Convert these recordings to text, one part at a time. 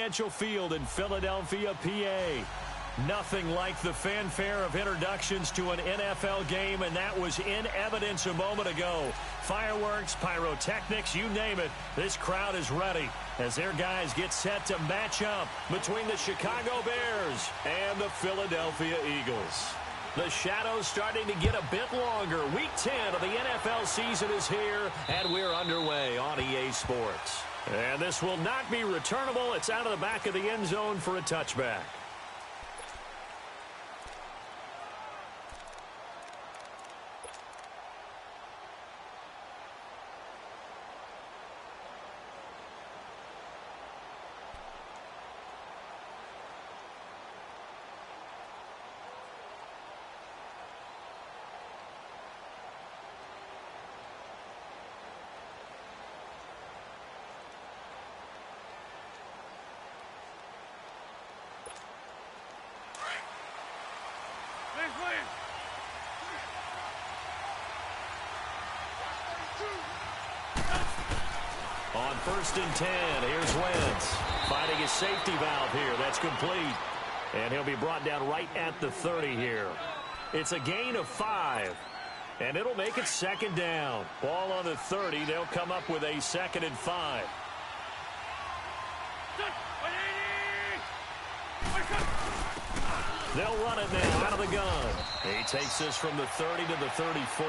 Presidential Field in Philadelphia, PA. Nothing like the fanfare of introductions to an NFL game, and that was in evidence a moment ago. Fireworks, pyrotechnics, you name it. This crowd is ready as their guys get set to match up between the Chicago Bears and the Philadelphia Eagles. The shadows starting to get a bit longer. Week 10 of the NFL season is here, and we're underway on EA Sports. And this will not be returnable. It's out of the back of the end zone for a touchback. On 1st and 10, here's Wentz. Finding his safety valve here. That's complete. And he'll be brought down right at the 30 here. It's a gain of 5. And it'll make it 2nd down. Ball on the 30. They'll come up with a 2nd and 5. They'll run it now out of the gun. He takes this from the 30 to the 34.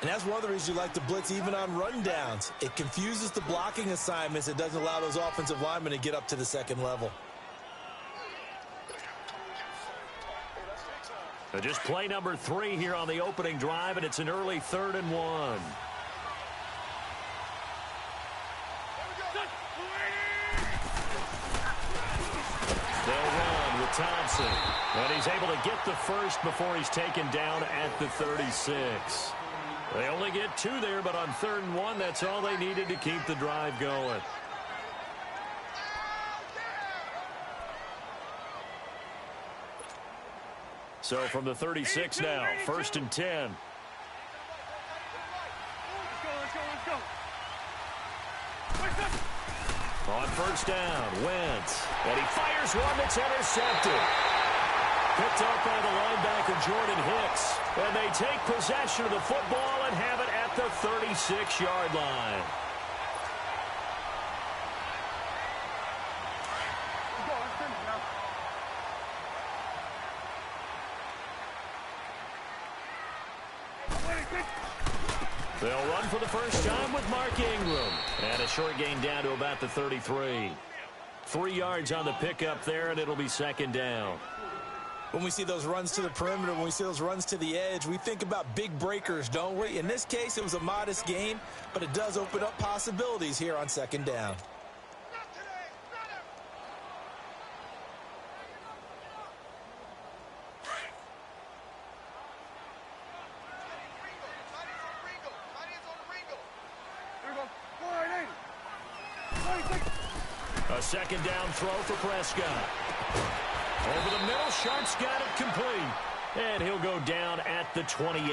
And that's one of the reasons you like to blitz even on rundowns. It confuses the blocking assignments. It doesn't allow those offensive linemen to get up to the second level. So just play number 3 here on the opening drive, and it's an early 3rd and 1. They'll run with Thompson. And he's able to get the first before he's taken down at the 36. They only get 2 there, but on 3rd and 1, that's all they needed to keep the drive going. So from the 36 now, 1st and 10. On 1st down, Wentz. And he fires one that's intercepted. Picked up by the linebacker, Jordan Hicks. And they take possession of the football and have it at the 36-yard line. They'll run for the first time with Mark Ingram. And a short gain down to about the 33. 3 yards on the pickup there, and it'll be 2nd down. When we see those runs to the perimeter, when we see those runs to the edge, we think about big breakers, don't we? In this case, it was a modest gain, but it does open up possibilities here on 2nd down. A 2nd down throw for Prescott. Over the middle, Sharp's got it complete. And he'll go down at the 28.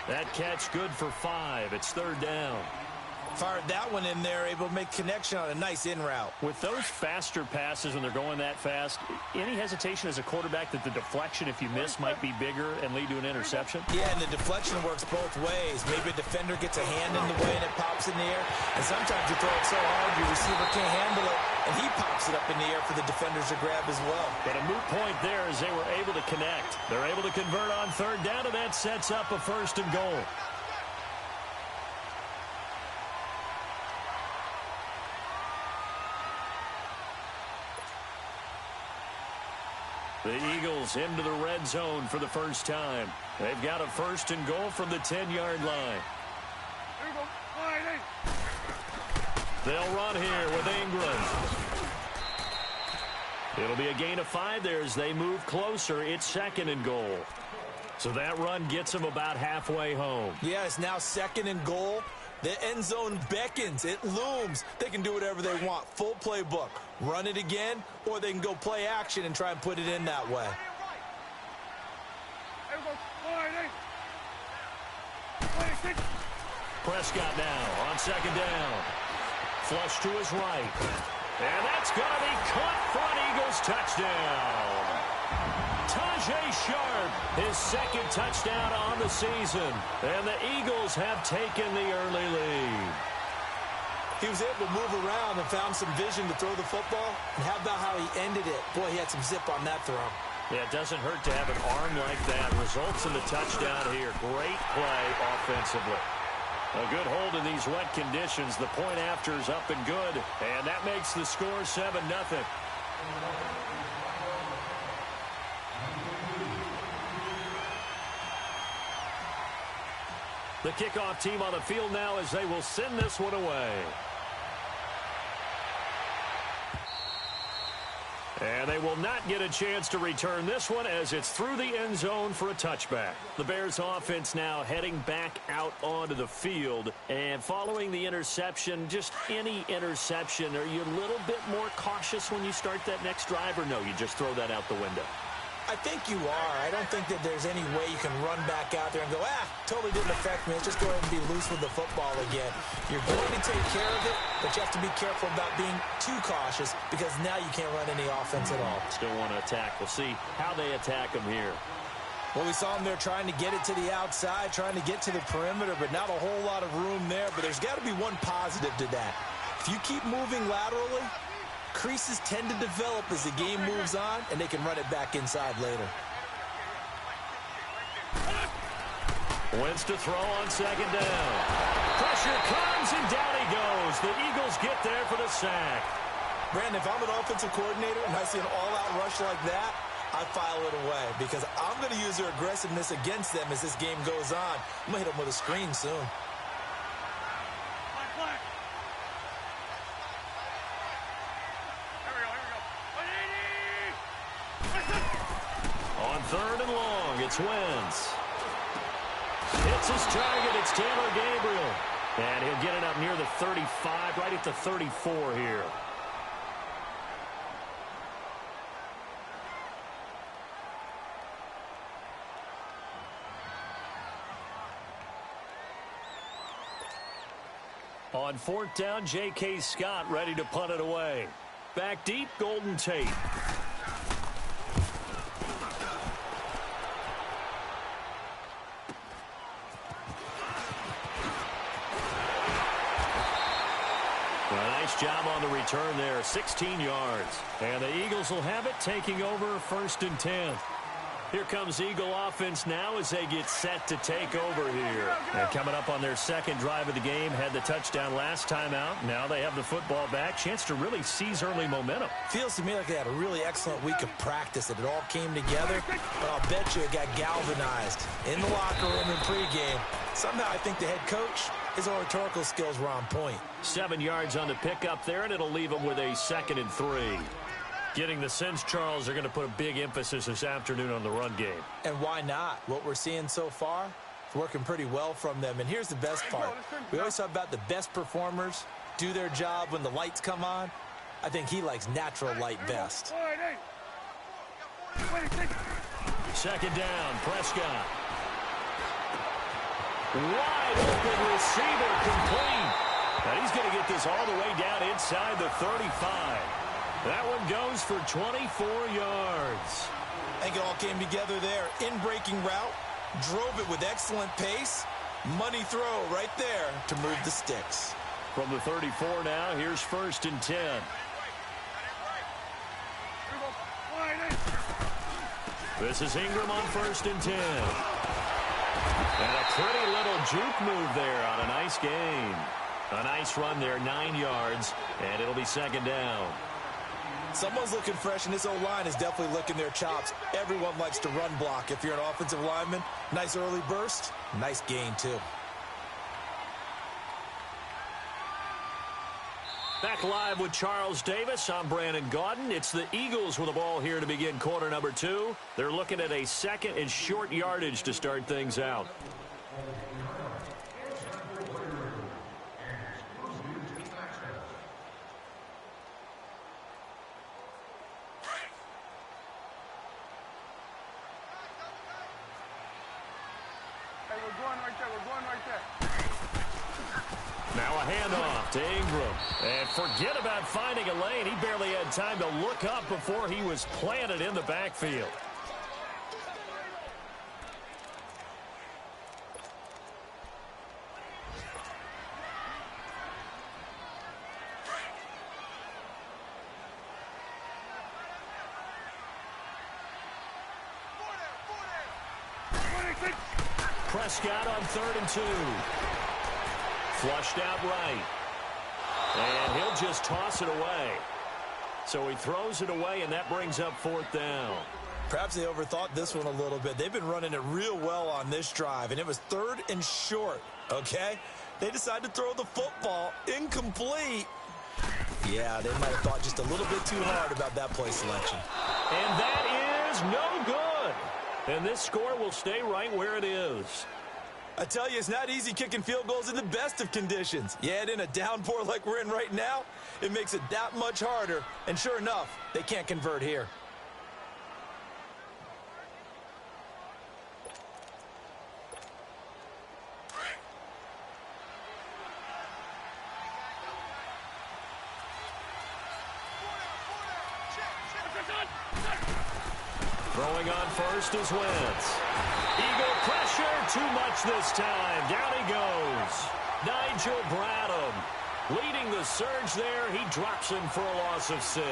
That catch good for 5. It's 3rd down. Fired that one in there, able to make connection on a nice in route. With those faster passes when they're going that fast, any hesitation as a quarterback that the deflection, if you miss, might be bigger and lead to an interception? Yeah, and the deflection works both ways. Maybe a defender gets a hand in the way and it pops in the air. And sometimes you throw it so hard your receiver can't handle it, and he pops it up in the air for the defenders to grab as well. But a moot point there as they were able to connect. They're able to convert on 3rd down, and that sets up a 1st and goal. The Eagles into the red zone for the first time. They've got a 1st and goal from the 10-yard line. They'll run here with Ingram. It'll be a gain of 5 there as they move closer. It's 2nd and goal. So that run gets them about halfway home. Yeah, it's now 2nd and goal. The end zone beckons. It looms. They can do whatever they want. Full playbook. Run it again, or they can go play action and try and put it in that way. Prescott now on 2nd down. Flush to his right. And that's going to be caught for an Eagles touchdown. Tajay Sharp, his second touchdown on the season. And the Eagles have taken the early lead. He was able to move around and found some vision to throw the football. And how about how he ended it? Boy, he had some zip on that throw. Yeah, it doesn't hurt to have an arm like that. Results in the touchdown here. Great play offensively. A good hold in these wet conditions. The point after is up and good. And that makes the score 7-0. The kickoff team on the field now as they will send this one away. And they will not get a chance to return this one as it's through the end zone for a touchback. The Bears offense now heading back out onto the field. And following the interception, just any interception, are you a little bit more cautious when you start that next drive, or no, you just throw that out the window? I think you are. I don't think that there's any way you can run back out there and go, totally didn't affect me. Let's just go ahead and be loose with the football again. You're going to take care of it, but you have to be careful about being too cautious because now you can't run any offense at all. Still want to attack. We'll see how they attack them here. Well, we saw them there trying to get it to the outside, trying to get to the perimeter, but not a whole lot of room there. But there's got to be one positive to that. If you keep moving laterally, creases tend to develop as the game moves on, and they can run it back inside later. Wentz to throw on second down. Pressure comes, and down he goes. The Eagles get there for the sack. Brandon, if I'm an offensive coordinator and I see an all-out rush like that, I file it away because I'm going to use their aggressiveness against them as this game goes on. I'm going to hit them with a screen soon. On third and long, it's Wentz. Hits his target, it's Taylor Gabriel. And he'll get it up near the 35, right at the 34 here. On fourth down, J.K. Scott ready to punt it away. Back deep, Golden Tate. Nice job on the return there, 16 yards. And the Eagles will have it, taking over first and 10. Here comes Eagle offense now as they get set to take over here. And coming up on their second drive of the game, had the touchdown last time out. Now they have the football back. Chance to really seize early momentum. Feels to me like they had a really excellent week of practice. It all came together. But I'll bet you it got galvanized in the locker room in pregame. Somehow I think the head coach, his oratorical skills were on point. 7 yards on the pickup there, and it'll leave him with a 2nd and 3. Getting the sense, Charles, they're going to put a big emphasis this afternoon on the run game. And why not? What we're seeing so far is working pretty well from them. And here's the best part. We always talk about the best performers do their job when the lights come on. I think he likes natural light best. Second down, Prescott. Wide open receiver, complete. And he's going to get this all the way down inside the 35. That one goes for 24 yards. I think it all came together there. In-breaking route, drove it with excellent pace. Money throw right there to move the sticks. From the 34 now, here's first and 10. This is Ingram on first and 10. And a pretty little juke move there on a nice gain. A nice run there, 9 yards, and it'll be second down. Someone's looking fresh, and this O-line is definitely licking their chops. Everyone likes to run block. If you're an offensive lineman, nice early burst, nice gain, too. Back live with Charles Davis. I'm Brandon Gaudin. It's the Eagles with the ball here to begin quarter number 2. They're looking at a 2nd and short yardage to start things out. Now a handoff to Ingram. And forget about finding a lane. He barely had time to look up before he was planted in the backfield. Prescott on 3rd and 2. Flushed out right. And he'll just toss it away. So he throws it away, and that brings up 4th down. Perhaps they overthought this one a little bit. They've been running it real well on this drive, and it was 3rd and short, okay? They decided to throw the football incomplete. Yeah, they might have thought just a little bit too hard about that play selection. And that is no good. And this score will stay right where it is. I tell you, it's not easy kicking field goals in the best of conditions. Yet in a downpour like we're in right now, it makes it that much harder. And sure enough, they can't convert here. Throwing on first is Wentz. Eagle pressure, too much this time. Down he goes. Nigel Bradham leading the surge there. He drops him for a loss of 6.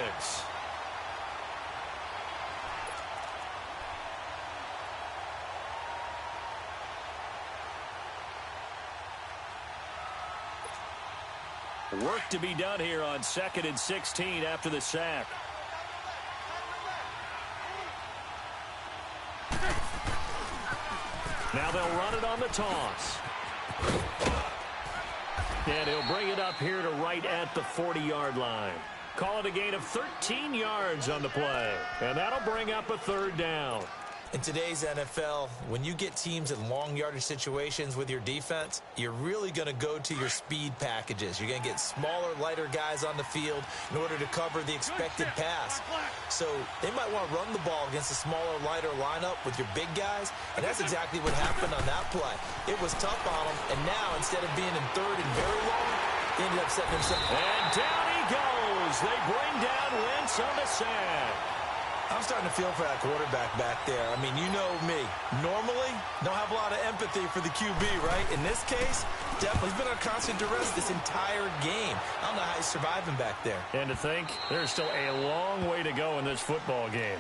Work to be done here on 2nd and 16 after the sack. Now they'll run it on the toss. And he'll bring it up here to right at the 40-yard line. Call it a gain of 13 yards on the play. And that'll bring up a 3rd down. In today's NFL, when you get teams in long yardage situations with your defense, you're really going to go to your speed packages. You're going to get smaller, lighter guys on the field in order to cover the expected pass. So they might want to run the ball against a smaller, lighter lineup with your big guys, and that's exactly what happened on that play. It was tough on them, and now instead of being in 3rd and very long, they ended up setting themselves. And down he goes. They bring down Wentz on the sack. I'm starting to feel for that quarterback back there. I mean, you know me. Normally, don't have a lot of empathy for the QB, right? In this case, definitely he's been on constant duress this entire game. I don't know how he's surviving back there. And to think, there's still a long way to go in this football game.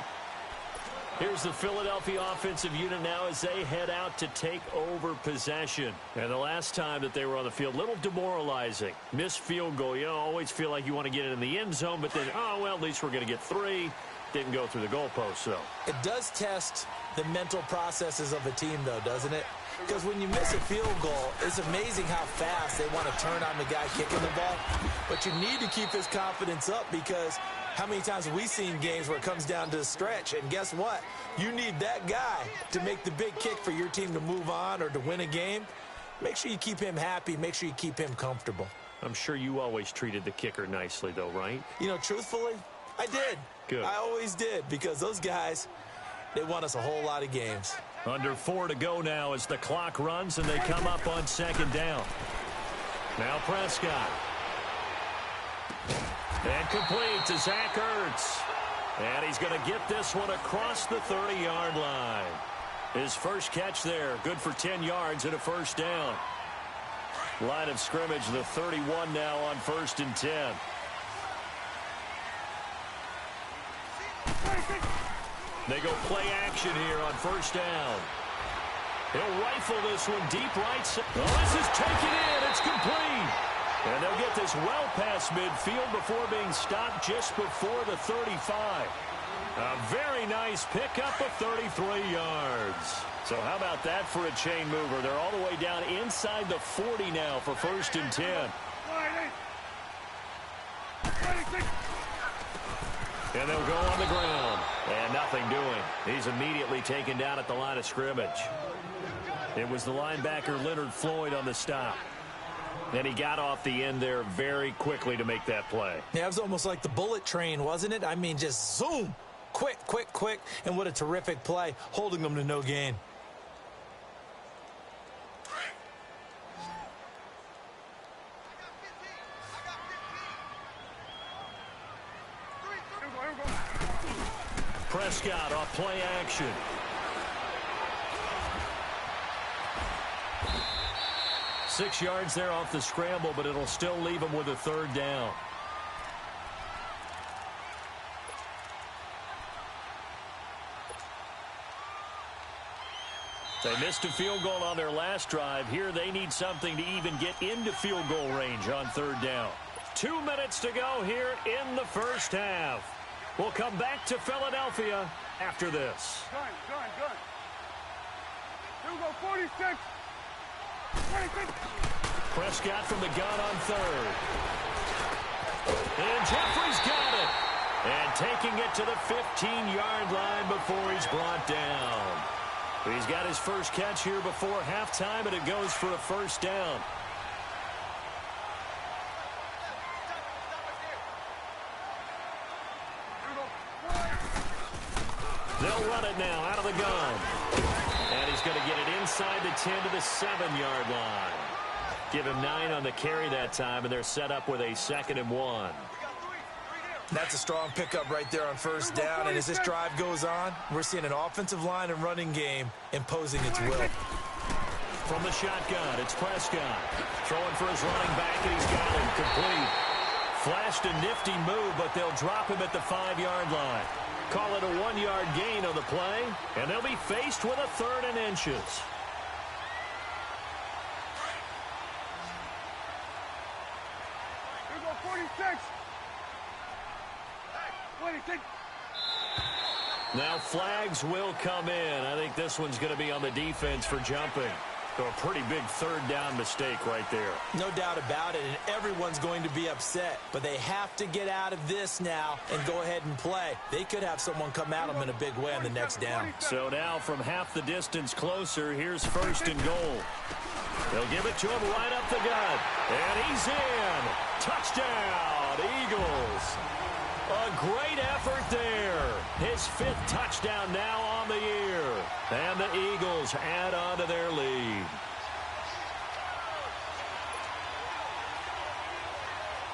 Here's the Philadelphia offensive unit now as they head out to take over possession. And the last time that they were on the field, little demoralizing. Missed field goal. You always feel like you want to get it in the end zone, but then, oh, well, at least we're going to get 3. Didn't go through the goalpost, though. It does test the mental processes of a team, though, doesn't it? Because when you miss a field goal, it's amazing how fast they want to turn on the guy kicking the ball. But you need to keep his confidence up because how many times have we seen games where it comes down to a stretch? And guess what? You need that guy to make the big kick for your team to move on or to win a game. Make sure you keep him happy. Make sure you keep him comfortable. I'm sure you always treated the kicker nicely, though, right? You know, truthfully, I did. Good. I always did because those guys, they won us a whole lot of games. Under 4 to go now as the clock runs and they come up on 2nd down. Now Prescott. And complete to Zach Ertz. And he's going to get this one across the 30-yard line. His first catch there, good for 10 yards and a 1st down. Line of scrimmage, the 31 now on 1st and 10. They go play action here on 1st down. He'll rifle this one deep right side. Oh, this is taken in. It's complete. And they'll get this well past midfield before being stopped just before the 35. A very nice pickup of 33 yards. So how about that for a chain mover? They're all the way down inside the 40 now for 1st and 10. And they'll go on the ground. And nothing doing. He's immediately taken down at the line of scrimmage. It was the linebacker Leonard Floyd on the stop. And he got off the end there very quickly to make that play. Yeah, it was almost like the bullet train, wasn't it? I mean, just zoom. Quick, quick, quick. And what a terrific play, holding them to no gain. Prescott off play action. Six yards there off the scramble, but it'll still leave him with a third down. They missed a field goal on their last drive. Here they need something to even get into field goal range on third down. 2 minutes to go here in the first half. We'll come back to Philadelphia after this. Good. Field goal 46. 26. Prescott from the gun on third. And Jeffrey's got it. And taking it to the 15-yard line before he's brought down. He's got his first catch here before halftime, and it goes for a first down. They'll run it now out of the gun. And he's going to get it inside the 10 to the 7-yard line. Give him 9 on the carry that time, and they're set up with a 2nd and 1. That's a strong pickup right there on first down, and as this drive goes on, we're seeing an offensive line and running game imposing its will. From the shotgun, it's Prescott. Throwing for his running back, and he's got him complete. Flashed a nifty move, but they'll drop him at the 5-yard line. Call it a 1-yard gain on the play, and they'll be faced with a 3rd and inches. Here go 46. 26. Now flags will come in. I think this one's going to be on the defense for jumping. So a pretty big 3rd down mistake right there. No doubt about it, and everyone's going to be upset. But they have to get out of this now and go ahead and play. They could have someone come at them in a big way on the next down. So now from half the distance closer, here's 1st and goal. They'll give it to him right up the gut. And he's in. Touchdown, Eagles. A great effort there. His 5th touchdown now on the year. And the Eagles add on to their lead.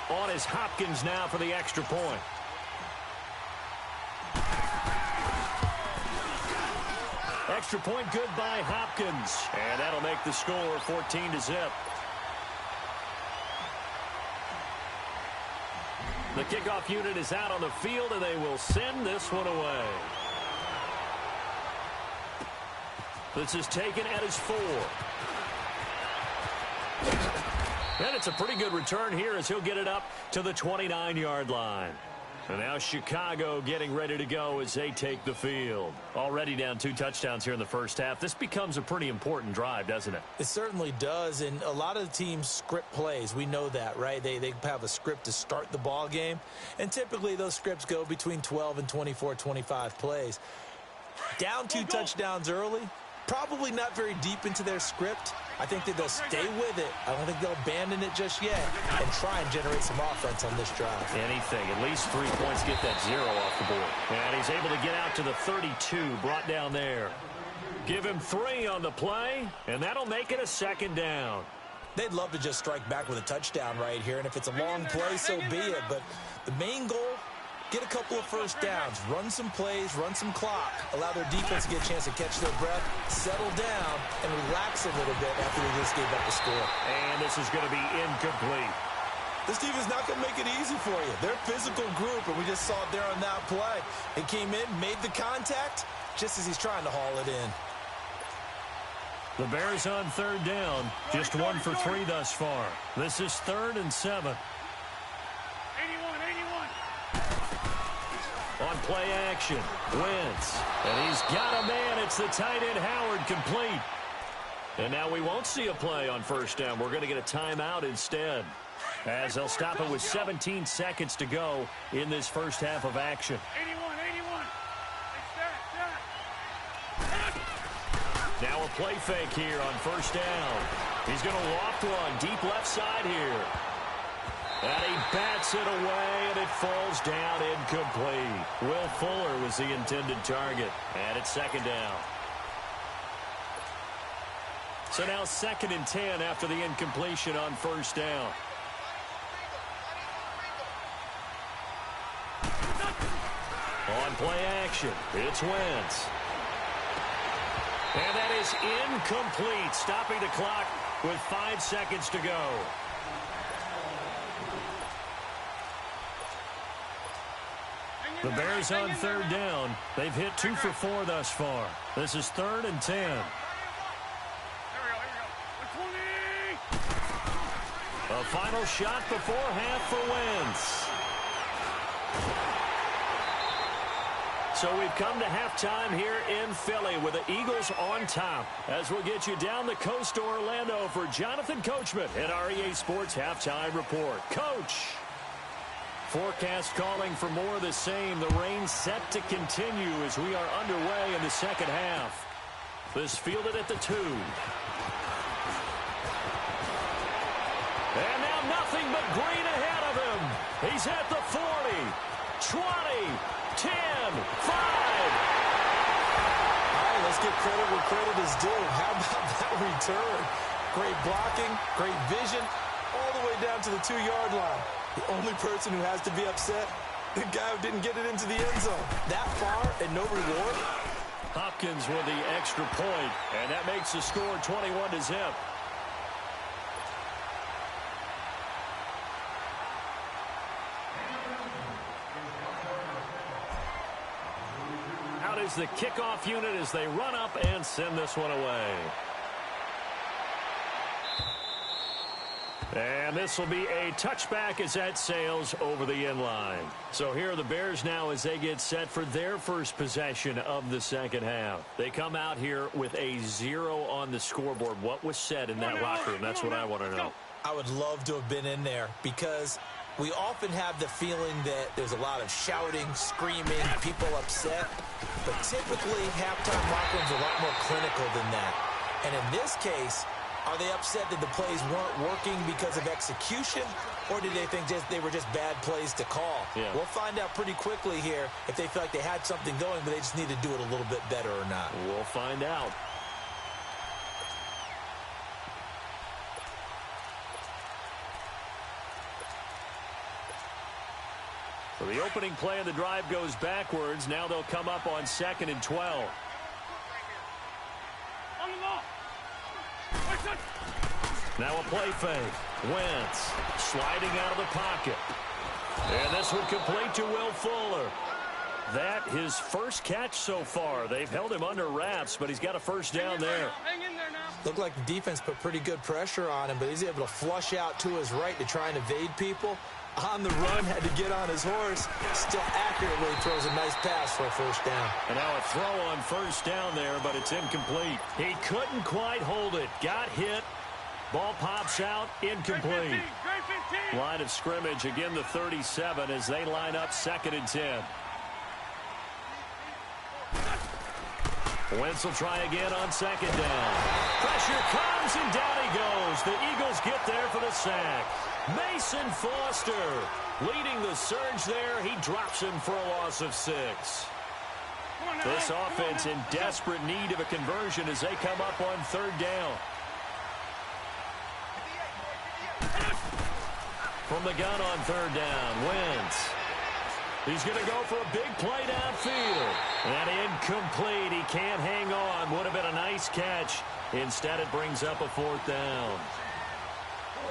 On is Hopkins now for the extra point. Extra point good by Hopkins. And that'll make the score 14-0. The kickoff unit is out on the field, and they will send this one away. This is taken at his 4. And it's a pretty good return here as he'll get it up to the 29-yard line. And now Chicago getting ready to go as they take the field. Already down 2 touchdowns here in the first half. This becomes a pretty important drive, doesn't it? It certainly does, and a lot of the teams script plays. We know that, right? They have a script to start the ball game, and typically those scripts go between 12 and 24, 25 plays. Down 2 touchdowns early, probably not very deep into their script. I think that they'll stay with it. I don't think they'll abandon it just yet and try and generate some offense on this drive. Anything. At least 3 points, get that 0 off the board. And he's able to get out to the 32, brought down there. Give him 3 on the play, and that'll make it a 2nd down. They'd love to just strike back with a touchdown right here, and if it's a long play, so be it. But the main goal, get a couple of first downs, run some plays, run some clock, allow their defense to get a chance to catch their breath, settle down, and relax a little bit after they just gave up the score. And this is going to be incomplete. This defense not going to make it easy for you. They're a physical group, and we just saw it there on that play. He came in, made the contact, just as he's trying to haul it in. The Bears on 3rd down, just 1 for 3 thus far. This is 3rd and 7. 81. On play action, Wentz. And he's got a man. It's the tight end, Howard, complete. And now we won't see a play on 1st down. We're going to get a timeout instead, as they'll stop it with 17 seconds to go in this first half of action. 81. Now a play fake here on 1st down. He's going to loft one deep left side here. And he bats it away, and it falls down incomplete. Will Fuller was the intended target, and it's 2nd down. So now 2nd and 10 after the incompletion on 1st down. On On play action, it's Wentz. And that is incomplete, stopping the clock with 5 seconds to go. The Bears on third down. They've hit 2 for 4 thus far. This is 3rd and 10. Here we go. A final shot before half for Wentz. So we've come to halftime here in Philly with the Eagles on top. As we'll get you down the coast to Orlando for Jonathan Coachman at our EA Sports Halftime Report. Coach! Forecast calling for more of the same. The rain set to continue as we are underway in the second half. This fielded at the 2. And now nothing but green ahead of him. He's at the 40, 20, 10, 5. All right, let's give credit where credit is due. How about that return? Great blocking, great vision, all the way down to the 2-yard line. The only person who has to be upset, the guy who didn't get it into the end zone. That far and no reward. Hopkins with the extra point, and that makes the score 21-0. Out is the kickoff unit as they run up and send this one away. And this will be a touchback as that sails over the end line. So here are the Bears now as they get set for their first possession of the second half. They come out here with a 0 on the scoreboard. What was said in that locker room? That's what I want to know. I would love to have been in there because we often have the feeling that there's a lot of shouting, screaming, people upset. But typically, halftime locker rooms are a lot more clinical than that. And in this case, are they upset that the plays weren't working because of execution, or did they think they were just bad plays to call? Yeah. We'll find out pretty quickly here if they feel like they had something going, but they just need to do it a little bit better or not. We'll find out. So the opening play of the drive goes backwards. Now they'll come up on 2nd and 12. On the ball. Now a play fake. Wentz sliding out of the pocket. And this one complete to Will Fuller. That his first catch so far. They've held him under wraps, but he's got a first down there. Hang in there now. Looked like the defense put pretty good pressure on him, but he's able to flush out to his right to try and evade people. On the run, had to get on his horse. Still accurately throws a nice pass for a first down. And now a throw on first down there, but it's incomplete. He couldn't quite hold it. Got hit. Ball pops out. Incomplete. Line of scrimmage, again the 37 as they line up 2nd and 10. Wentz will try again on 2nd down. Pressure comes and down he goes. The Eagles get there for the sack. Mason Foster leading the surge there. He drops him for a loss of 6. This offense in desperate need of a conversion as they come up on 3rd down. From the gun on 3rd down, Wentz. He's going to go for a big play downfield. And incomplete. He can't hang on. Would have been a nice catch. Instead, it brings up a 4th down.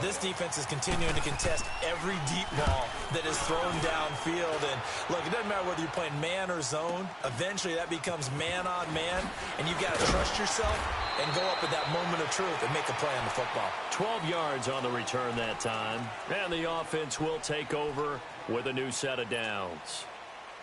This defense is continuing to contest every deep ball that is thrown downfield. And, look, it doesn't matter whether you're playing man or zone. Eventually, that becomes man on man. And you've got to trust yourself and go up at that moment of truth and make a play on the football. 12 yards on the return that time. And the offense will take over with a new set of downs.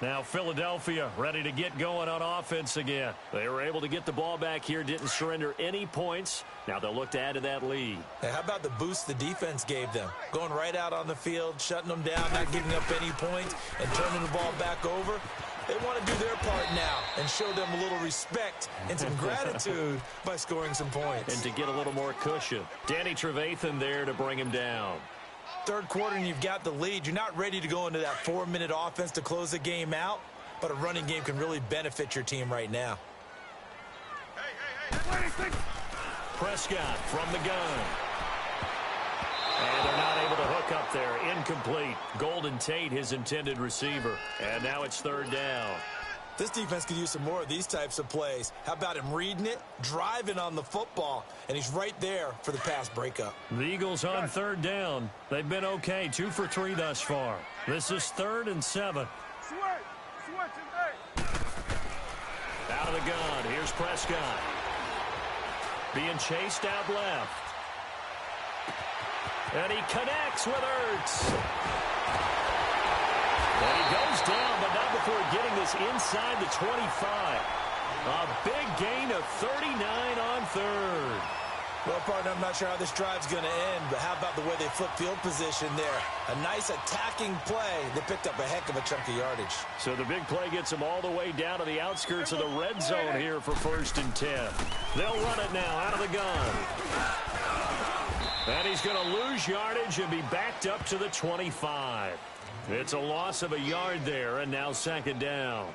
Now Philadelphia ready to get going on offense again. They were able to get the ball back here, didn't surrender any points. Now they'll look to add to that lead. Hey, how about the boost the defense gave them? Going right out on the field, shutting them down, not giving up any points, and turning the ball back over. They want to do their part now and show them a little respect and some gratitude by scoring some points. And to get a little more cushion. Danny Trevathan there to bring him down. 3rd quarter and you've got the lead. You're not ready to go into that 4-minute offense to close the game out, but a running game can really benefit your team right now. Prescott from the gun. And they're not able to hook up there. Incomplete. Golden Tate, his intended receiver. And now it's 3rd down. This defense could use some more of these types of plays. How about him reading it, driving on the football, and he's right there for the pass breakup. The Eagles on third down. They've been okay, 2 for 3 thus far. This is 3rd and 7. Out of the gun, here's Prescott. Being chased out left. And he connects with Ertz. And he goes down, but not before getting this inside the 25. A big gain of 39 on third. Well, partner, I'm not sure how this drive's going to end, but how about the way they flip field position there? A nice attacking play that picked up a heck of a chunk of yardage. So the big play gets them all the way down to the outskirts of the red zone here for 1st and 10. They'll run it now out of the gun. And he's going to lose yardage and be backed up to the 25. It's a loss of a yard there, and now 2nd down.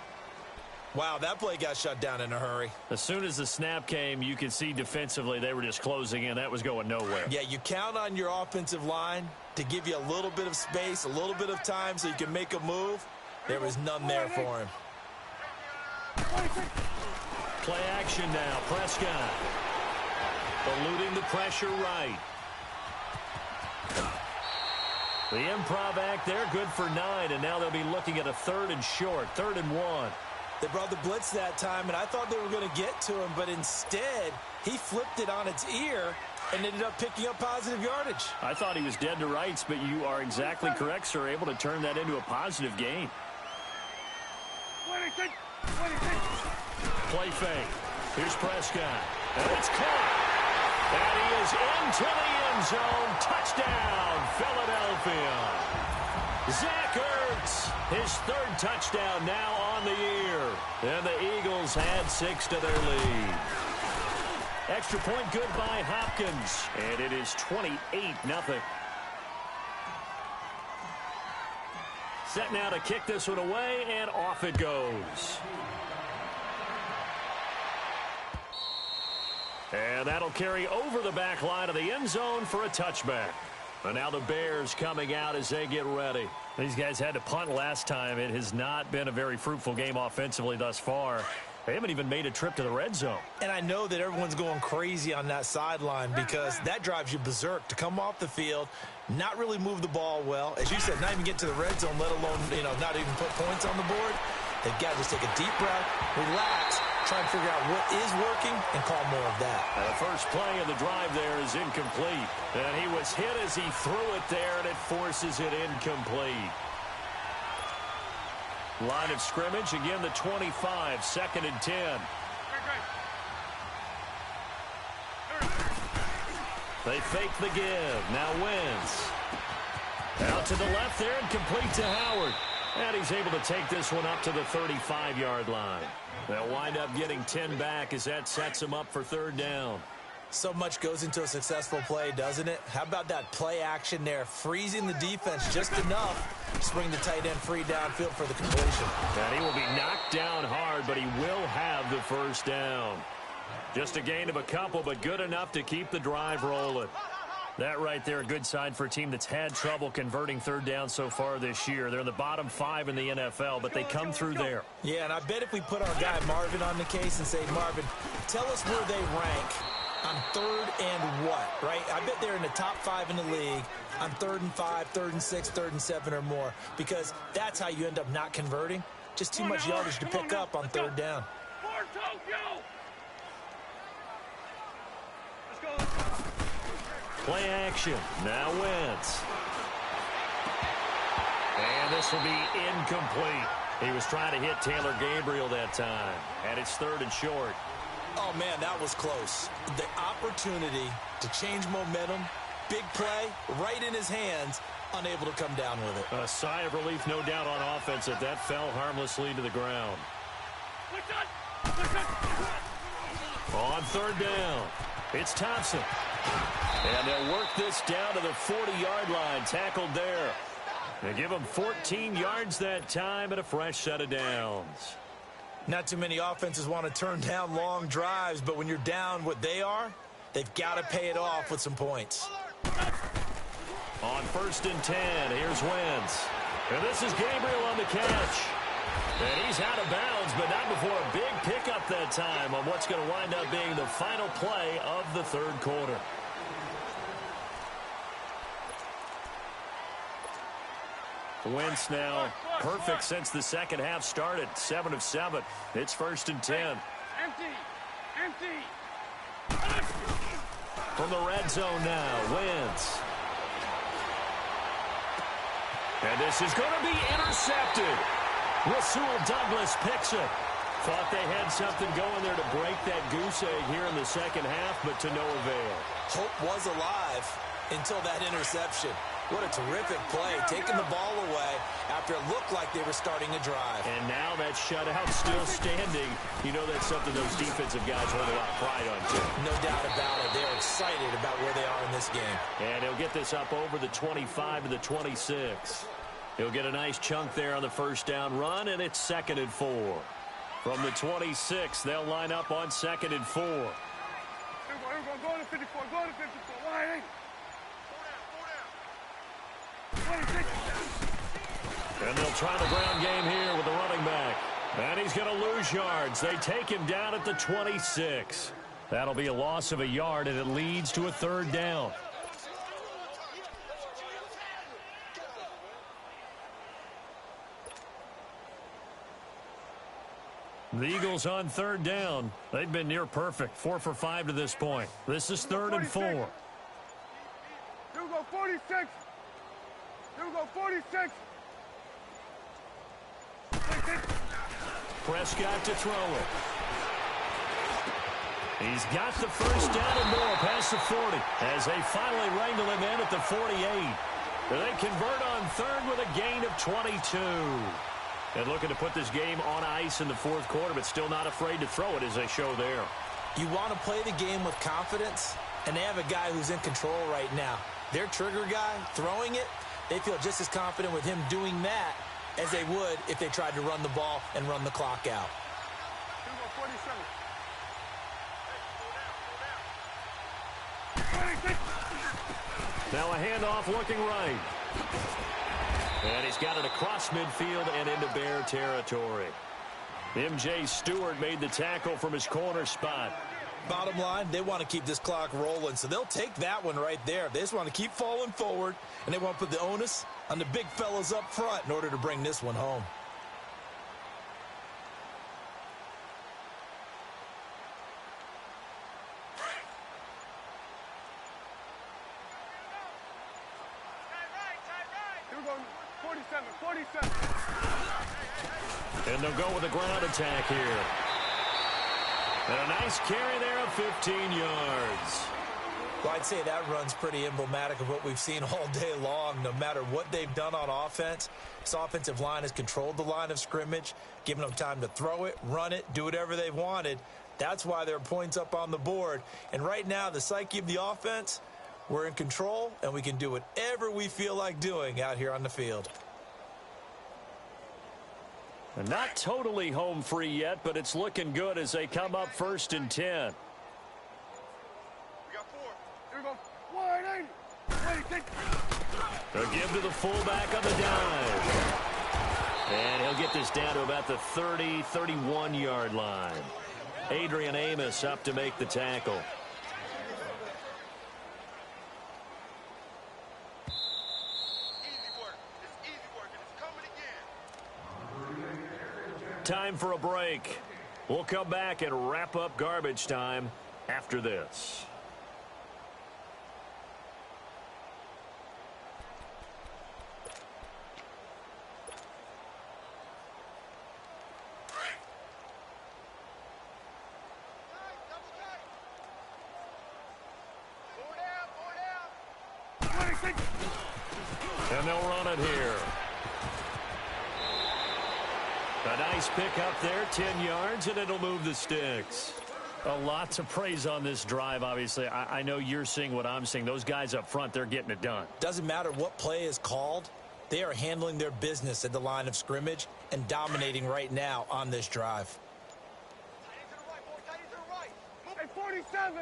Wow, that play got shut down in a hurry. As soon as the snap came, you could see defensively they were just closing in. That was going nowhere. Yeah, you count on your offensive line to give you a little bit of space, a little bit of time so you can make a move. There was none there for him. Play action now. Prescott eluding the pressure right. The improv act there, good for 9, and now they'll be looking at a 3rd and short, 3rd and 1. They brought the blitz that time, and I thought they were going to get to him, but instead, he flipped it on its ear and ended up picking up positive yardage. I thought he was dead to rights, but you are exactly correct, sir, able to turn that into a positive gain. Play fake. Here's Prescott. And it's caught. And he is into the end zone. Touchdown, Philadelphia. Zach Ertz, his 3rd touchdown now on the year. And the Eagles add 6 to their lead. Extra point good by Hopkins. And it is 28-0. Set now to kick this one away, and off it goes. And that'll carry over the back line of the end zone for a touchback. And now the Bears coming out as they get ready. These guys had to punt last time. It has not been a very fruitful game offensively thus far. They haven't even made a trip to the red zone. And I know that everyone's going crazy on that sideline because that drives you berserk to come off the field, not really move the ball well. As you said, not even get to the red zone, let alone, not even put points on the board. They've got to just take a deep breath, relax, try and figure out what is working and call more of that. The first play of the drive there is incomplete. And he was hit as he threw it there, and it forces it incomplete. Line of scrimmage, again the 25, 2nd and 10. They fake the give. Now Wentz. Out to the left there and complete to Howard. And he's able to take this one up to the 35-yard line. They'll wind up getting 10 back as that sets them up for 3rd down. So much goes into a successful play, doesn't it? How about that play action there, freezing the defense just enough to bring the tight end free downfield for the completion. And he will be knocked down hard, but he will have the 1st down. Just a gain of a couple, but good enough to keep the drive rolling. That right there, a good sign for a team that's had trouble converting 3rd down so far this year. They're in the bottom 5 in the NFL, but they come through there. Yeah, and I bet if we put our guy Marvin on the case and say, Marvin, tell us where they rank on 3rd and what, right? I bet they're in the top 5 in the league on 3rd and 5, 3rd and 6, 3rd and 7 or more, because that's how you end up not converting. Just too much yardage to pick up on 3rd down. Play action. Now Wentz. And this will be incomplete. He was trying to hit Taylor Gabriel that time. And it's 3rd and short. Oh, man, that was close. The opportunity to change momentum, big play, right in his hands, unable to come down with it. A sigh of relief, no doubt, on offense if that fell harmlessly to the ground. On 3rd down, it's Thompson. And they'll work this down to the 40-yard line, tackled there. They give him 14 yards that time and a fresh set of downs. Not too many offenses want to turn down long drives, but when you're down what they are, they've got to pay it off with some points. On 1st and 10, here's Wentz. And this is Gabriel on the catch. And he's out of bounds, but not before a big pickup that time on what's going to wind up being the final play of the third quarter. Wentz now perfect since the second half started. 7 of 7. It's 1st and 10. Empty. From the red zone now, Wentz. And this is going to be intercepted. Rasul Douglas picks it. Thought they had something going there to break that goose egg here in the second half, but to no avail. Hope was alive until that interception. What a terrific play, taking the ball away after it looked like they were starting a drive. And now that shutout still standing. You know that's something those defensive guys hold a lot of pride on, too. No doubt about it. They're excited about where they are in this game. And he'll get this up over the 25 to the 26. He'll get a nice chunk there on the first down run, and it's 2nd and 4. From the 26, they'll line up on 2nd and 4. Here we go. Go to 54. Go to 54. Why? And they'll try the ground game here with the running back. And he's going to lose yards. They take him down at the 26. That'll be a loss of a yard, and it leads to a 3rd down. The Eagles on 3rd down. They've been near perfect. 4 for 5 to this point. This is 3rd and 4. Here we go, 46. Here we go, 46. Prescott to throw it. He's got the first down and more past the 40 as they finally wrangle him in at the 48. They convert on 3rd with a gain of 22. And looking to put this game on ice in the 4th quarter, but still not afraid to throw it as they show there. You want to play the game with confidence, and they have a guy who's in control right now. Their trigger guy throwing it, they feel just as confident with him doing that as they would if they tried to run the ball and run the clock out. Here we go, 47. Now a handoff looking right. And he's got it across midfield and into Bear territory. M.J. Stewart made the tackle from his corner spot. Bottom line, they want to keep this clock rolling, so they'll take that one right there. They just want to keep falling forward, and they want to put the onus on the big fellas up front in order to bring this one home. Here we go, 47. And they'll go with a ground attack here. And a nice carry there of 15 yards. Well, I'd say that run's pretty emblematic of what we've seen all day long. No matter what they've done on offense, this offensive line has controlled the line of scrimmage, giving them time to throw it, run it, do whatever they've wanted. That's why there are points up on the board. And right now, the psyche of the offense, we're in control, and we can do whatever we feel like doing out here on the field. And not totally home free yet, but it's looking good as they come up 1st and 10. We got 4. Here we go, 180. They'll give to the fullback on the dive. And he'll get this down to about the 30, 31-yard line. Adrian Amos up to make the tackle. Time for a break. We'll come back and wrap up garbage time after this. And they'll run it here. A nice pick up there, 10 yards, and it'll move the sticks. A lot to praise on this drive, obviously. I know you're seeing what I'm seeing. Those guys up front, they're getting it done. Doesn't matter what play is called. They are handling their business at the line of scrimmage and dominating right now on this drive. Hey, 47.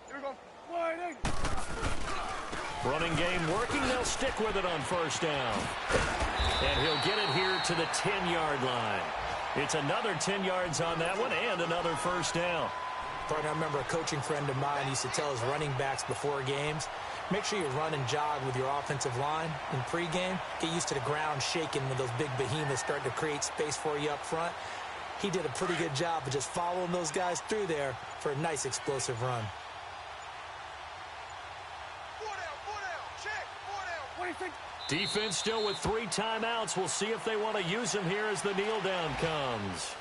Here we go, 180. Running game working. They'll stick with it on 1st down. And he'll get it here to the 10-yard line. It's another 10 yards on that one and another first down. Partner, I remember a coaching friend of mine used to tell his running backs before games, make sure you run and jog with your offensive line in pregame. Get used to the ground shaking when those big behemoths start to create space for you up front. He did a pretty good job of just following those guys through there for a nice explosive run. Defense still with 3 timeouts. We'll see if they want to use them here as the kneel down comes.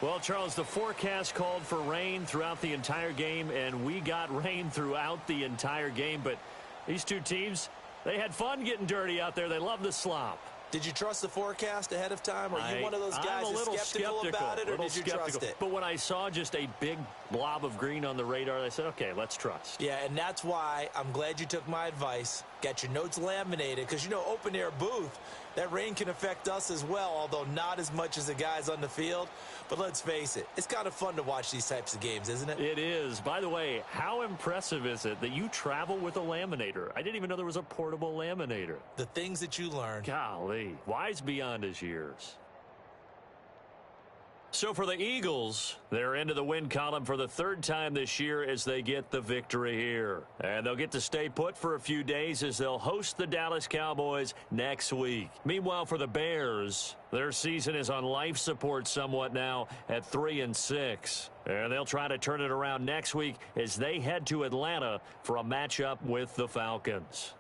Well, Charles, the forecast called for rain throughout the entire game, and we got rain throughout the entire game. But these two teams, they had fun getting dirty out there. They love the slop. Did you trust the forecast ahead of time? Are you one of those guys who's skeptical about it, or did you trust it? But when I saw just a big blob of green on the radar, I said, okay, let's trust. Yeah, and that's why I'm glad you took my advice. Got your notes laminated, because, you know, open-air booth, that rain can affect us as well, although not as much as the guys on the field. But let's face it, it's kind of fun to watch these types of games, isn't it? It is. By the way, how impressive is it that you travel with a laminator? I didn't even know there was a portable laminator. The things that you learn. Golly, wise beyond his years. So for the Eagles, they're into the win column for the 3rd time this year as they get the victory here. And they'll get to stay put for a few days as they'll host the Dallas Cowboys next week. Meanwhile, for the Bears, their season is on life support somewhat now at 3-6. And they'll try to turn it around next week as they head to Atlanta for a matchup with the Falcons.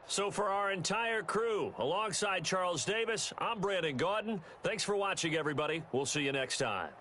So for our entire crew, alongside Charles Davis, I'm Brandon Gaudin. Thanks for watching, everybody. We'll see you next time.